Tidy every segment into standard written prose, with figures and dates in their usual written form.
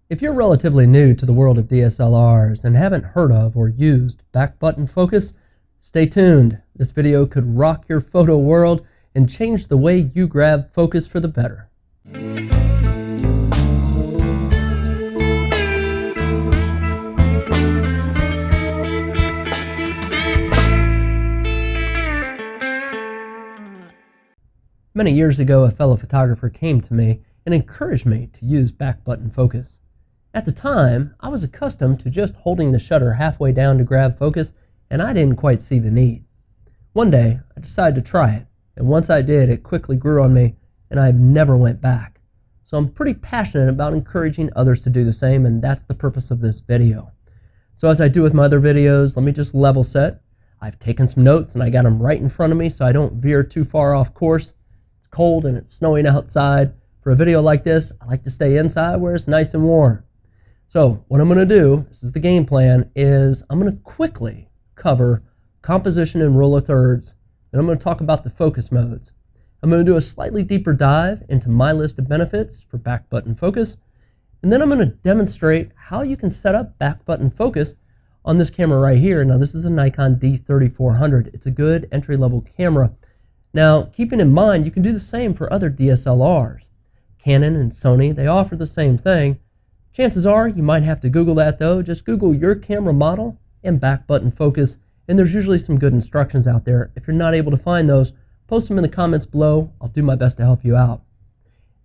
If you're relatively new to the world of DSLRs and haven't heard of or used back button focus, stay tuned. This video could rock your photo world and change the way you grab focus for the better. Many years ago, a fellow photographer came to me and encouraged me to use back button focus. At the time, I was accustomed to just holding the shutter halfway down to grab focus, and I didn't quite see the need. One day, I decided to try it, and once I did, it quickly grew on me, and I never went back. So I'm pretty passionate about encouraging others to do the same, and that's the purpose of this video. So as I do with my other videos, let me just level set. I've taken some notes, and I got them right in front of me so I don't veer too far off course. It's cold and it's snowing outside. For a video like this, I like to stay inside where it's nice and warm. So what I'm going to do, this is the game plan, is I'm going to quickly cover composition and rule of thirds, and I'm going to talk about the focus modes. I'm going to do a slightly deeper dive into my list of benefits for back button focus, and then I'm going to demonstrate how you can set up back button focus on this camera right here. Now this is a Nikon D3400. It's a good entry-level camera. Now keeping in mind, you can do the same for other DSLRs. Canon and Sony, they offer the same thing. Chances are you might have to Google that though. Just Google your camera model and back button focus, and there's usually some good instructions out there. If you're not able to find those, post them in the comments below. I'll do my best to help you out.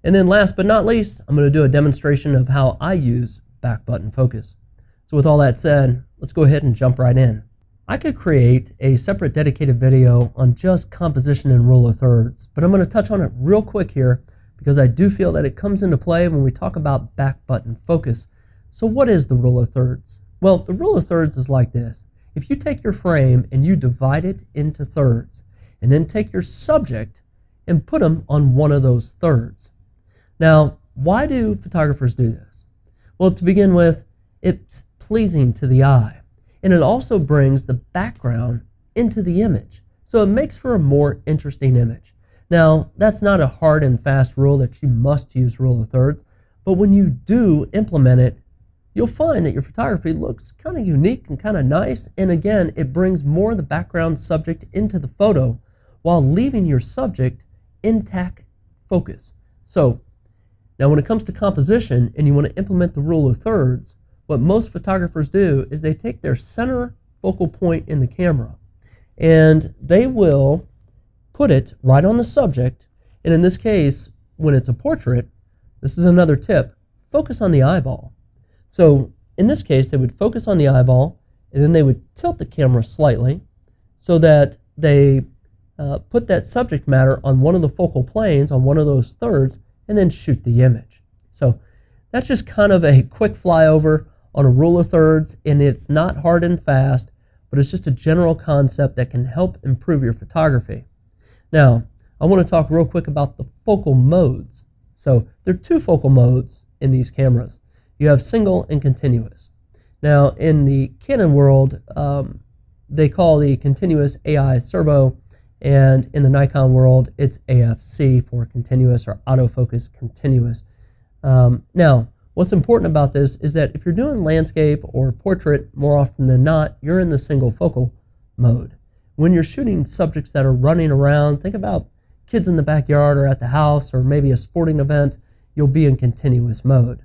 And then last but not least, I'm going to do a demonstration of how I use back button focus. So with all that said, let's go ahead and jump right in. I could create a separate dedicated video on just composition and rule of thirds, but I'm going to touch on it real quick here because I do feel that it comes into play when we talk about back button focus. So what is the rule of thirds? Well, the rule of thirds is like this. If you take your frame and you divide it into thirds, and then take your subject and put them on one of those thirds. Now, why do photographers do this? Well, to begin with, it's pleasing to the eye, and it also brings the background into the image. So it makes for a more interesting image. Now, that's not a hard and fast rule that you must use rule of thirds, but when you do implement it, you'll find that your photography looks kind of unique and kind of nice, and again, it brings more of the background subject into the photo while leaving your subject intact focus. So, now when it comes to composition and you want to implement the rule of thirds, what most photographers do is they take their center focal point in the camera and they will put it right on the subject, and in this case, when it's a portrait, this is another tip, focus on the eyeball. So in this case, they would focus on the eyeball, and then they would tilt the camera slightly so that they put that subject matter on one of the focal planes, on one of those thirds, and then shoot the image. So that's just kind of a quick flyover on a rule of thirds, and it's not hard and fast, but it's just a general concept that can help improve your photography. Now, I want to talk real quick about the focal modes. So there are two focal modes in these cameras. You have single and continuous. Now, in the Canon world, they call the continuous AI servo, and in the Nikon world, it's AFC for continuous, or autofocus continuous. Now, what's important about this is that if you're doing landscape or portrait, more often than not, you're in the single focal mode. When you're shooting subjects that are running around, think about kids in the backyard or at the house or maybe a sporting event, you'll be in continuous mode.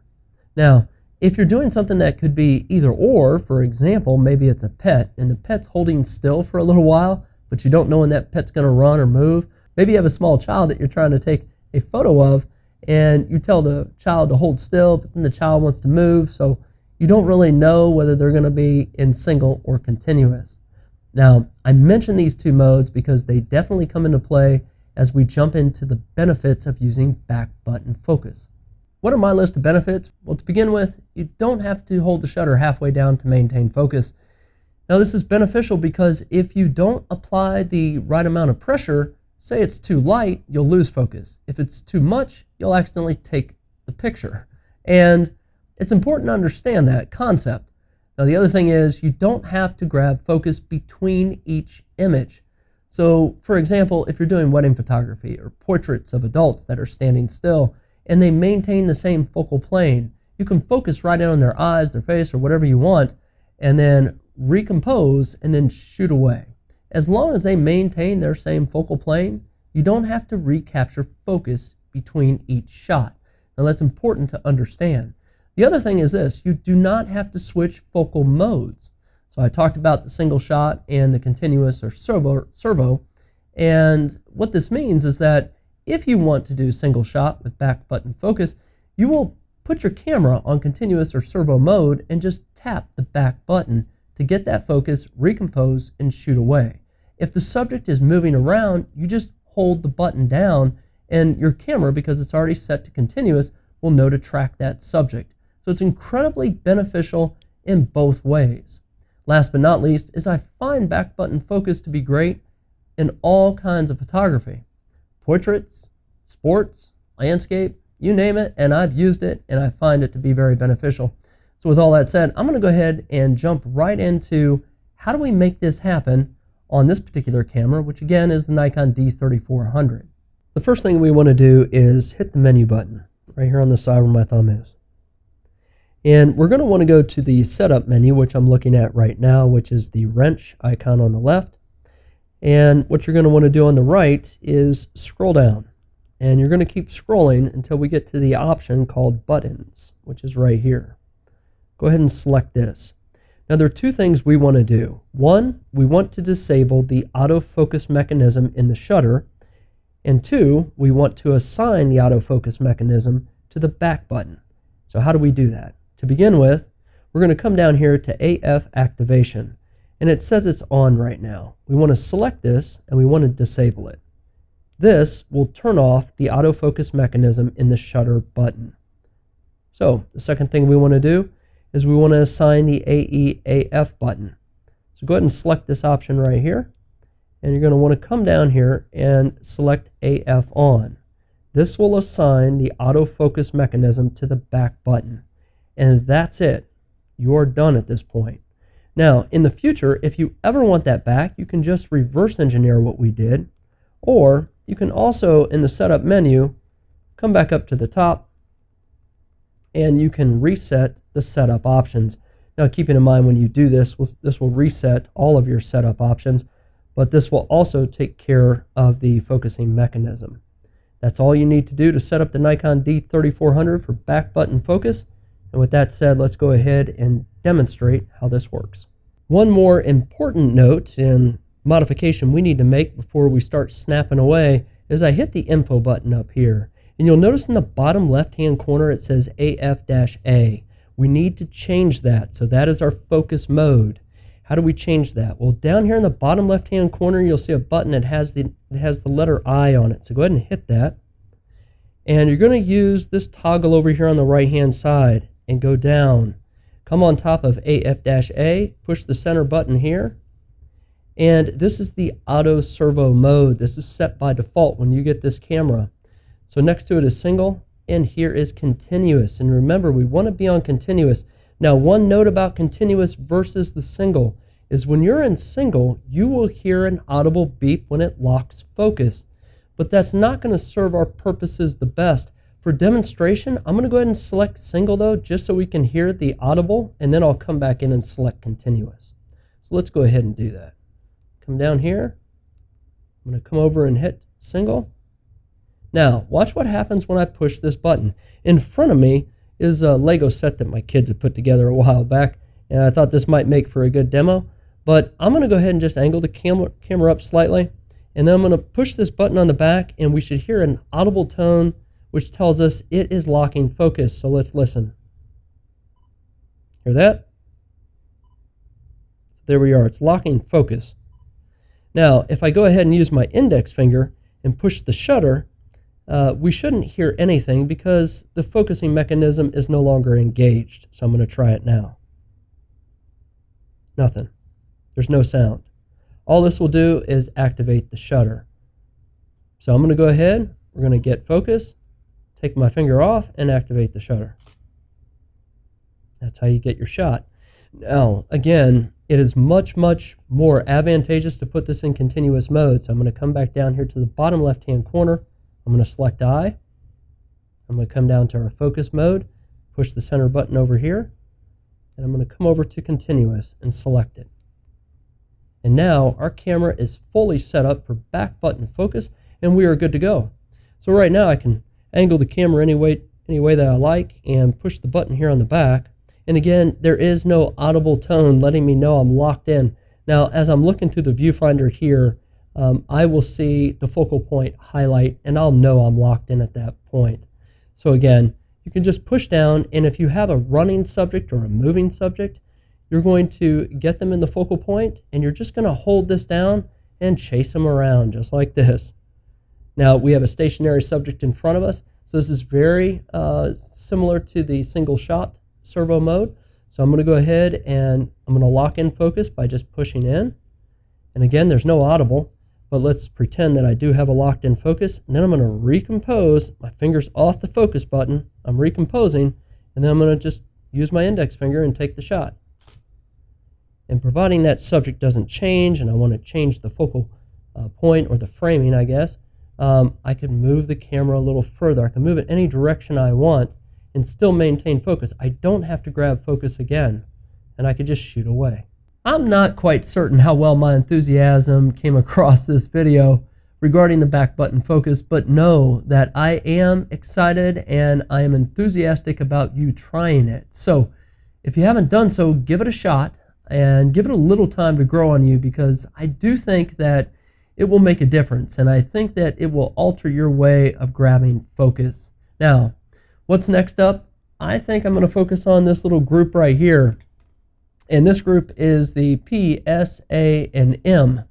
Now, if you're doing something that could be either or, for example, maybe it's a pet and the pet's holding still for a little while, but you don't know when that pet's going to run or move. Maybe you have a small child that you're trying to take a photo of and you tell the child to hold still, but then the child wants to move, so you don't really know whether they're going to be in single or continuous. Now, I mention these two modes because they definitely come into play as we jump into the benefits of using back button focus. What are my list of benefits? Well, to begin with, you don't have to hold the shutter halfway down to maintain focus. Now, this is beneficial because if you don't apply the right amount of pressure, say it's too light, you'll lose focus. If it's too much, you'll accidentally take the picture. And it's important to understand that concept. Now, the other thing is you don't have to grab focus between each image. So, for example, if you're doing wedding photography or portraits of adults that are standing still and they maintain the same focal plane, you can focus right in on their eyes, their face, or whatever you want, and then recompose and then shoot away. As long as they maintain their same focal plane, you don't have to recapture focus between each shot. Now that's important to understand. The other thing is this, you do not have to switch focal modes. So I talked about the single shot and the continuous or servo, and what this means is that if you want to do single shot with back button focus, you will put your camera on continuous or servo mode and just tap the back button to get that focus, recompose, and shoot away. If the subject is moving around, you just hold the button down and your camera, because it's already set to continuous, will know to track that subject. So it's incredibly beneficial in both ways. Last but not least is I find back button focus to be great in all kinds of photography. Portraits, sports, landscape, you name it, and I've used it and I find it to be very beneficial. So with all that said, I'm going to go ahead and jump right into how do we make this happen on this particular camera, which again is the Nikon D3400. The first thing we want to do is hit the menu button right here on the side where my thumb is. And we're going to want to go to the setup menu, which I'm looking at right now, which is the wrench icon on the left. And what you're going to want to do on the right is scroll down. And you're going to keep scrolling until we get to the option called buttons, which is right here. Go ahead and select this. Now there are two things we want to do. One, we want to disable the autofocus mechanism in the shutter. And two, we want to assign the autofocus mechanism to the back button. So how do we do that? To begin with, we're going to come down here to AF activation, and it says it's on right now. We want to select this and we want to disable it. This will turn off the autofocus mechanism in the shutter button. So the second thing we want to do is we want to assign the AE/AF button. So go ahead and select this option right here, and you're going to want to come down here and select AF on. This will assign the autofocus mechanism to the back button. And that's it. You are done at this point. Now, in the future, if you ever want that back, you can just reverse engineer what we did, or you can also, in the setup menu, come back up to the top, and you can reset the setup options. Now, keeping in mind when you do this, this will reset all of your setup options, but this will also take care of the focusing mechanism. That's all you need to do to set up the Nikon D3400 for back button focus. And with that said, let's go ahead and demonstrate how this works. One more important note and modification we need to make before we start snapping away is I hit the info button up here. And you'll notice in the bottom left-hand corner it says AF-A. We need to change that. So that is our focus mode. How do we change that? Well, down here in the bottom left-hand corner, you'll see a button that has the letter I on it. So go ahead and hit that. And you're going to use this toggle over here on the right-hand side and go down. Come on top of AF-A, push the center button here. And this is the auto servo mode. This is set by default when you get this camera. So next to it is single, and here is continuous. And remember, we want to be on continuous. Now, one note about continuous versus the single is when you're in single, you will hear an audible beep when it locks focus. But that's not going to serve our purposes the best. For demonstration, I'm going to go ahead and select single though, just so we can hear the audible, and then I'll come back in and select continuous. So let's go ahead and do that. Come down here. I'm going to come over and hit single. Now, watch what happens when I push this button. In front of me is a Lego set that my kids had put together a while back, and I thought this might make for a good demo. But I'm going to go ahead and just angle the camera up slightly, and then I'm going to push this button on the back, and we should hear an audible tone which tells us it is locking focus. So let's listen. Hear that? So there we are. It's locking focus. Now, if I go ahead and use my index finger and push the shutter, we shouldn't hear anything because the focusing mechanism is no longer engaged. So I'm going to try it now. Nothing. There's no sound. All this will do is activate the shutter. So I'm going to go ahead. We're going to get focus, take my finger off, and activate the shutter. That's how you get your shot. Now, again, it is much, much more advantageous to put this in continuous mode. So I'm going to come back down here to the bottom left-hand corner. I'm going to select I. I'm going to come down to our focus mode, push the center button over here, and I'm going to come over to continuous and select it. And now our camera is fully set up for back button focus, and we are good to go. So right now I can angle the camera any way that I like and push the button here on the back. And again, there is no audible tone letting me know I'm locked in. Now, as I'm looking through the viewfinder here, I will see the focal point highlight, and I'll know I'm locked in at that point. So again, you can just push down, and if you have a running subject or a moving subject, you're going to get them in the focal point, and you're just going to hold this down and chase them around just like this. Now, we have a stationary subject in front of us, so this is very similar to the single shot servo mode. So I'm going to go ahead and I'm going to lock in focus by just pushing in. And again, there's no audible, but let's pretend that I do have a locked in focus. And then I'm going to recompose, my finger's off the focus button, I'm recomposing, and then I'm going to just use my index finger and take the shot. And providing that subject doesn't change, and I want to change the focal point or the framing, I guess, I can move the camera a little further. I can move it any direction I want and still maintain focus. I don't have to grab focus again, and I could just shoot away. I'm not quite certain how well my enthusiasm came across this video regarding the back button focus, but know that I am excited and I am enthusiastic about you trying it. So if you haven't done so, give it a shot and give it a little time to grow on you, because I do think that it will make a difference, and I think that it will alter your way of grabbing focus. Now, what's next up? I think I'm going to focus on this little group right here. And this group is the P, S, A, and M.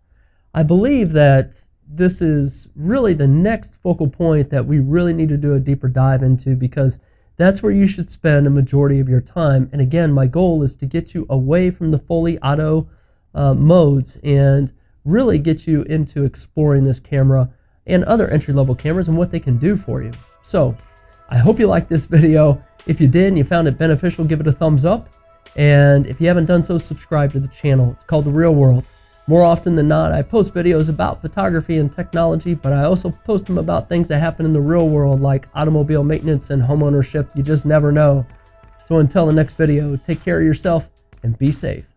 I believe that this is really the next focal point that we really need to do a deeper dive into, because that's where you should spend a majority of your time. And again, my goal is to get you away from the fully auto modes and really get you into exploring this camera and other entry-level cameras and what they can do for you. So I hope you liked this video. If you did and you found it beneficial, give it a thumbs up. And if you haven't done so, subscribe to the channel. It's called The Real World. More often than not, I post videos about photography and technology, but I also post them about things that happen in the real world, like automobile maintenance and homeownership. You just never know. So until the next video, take care of yourself and be safe.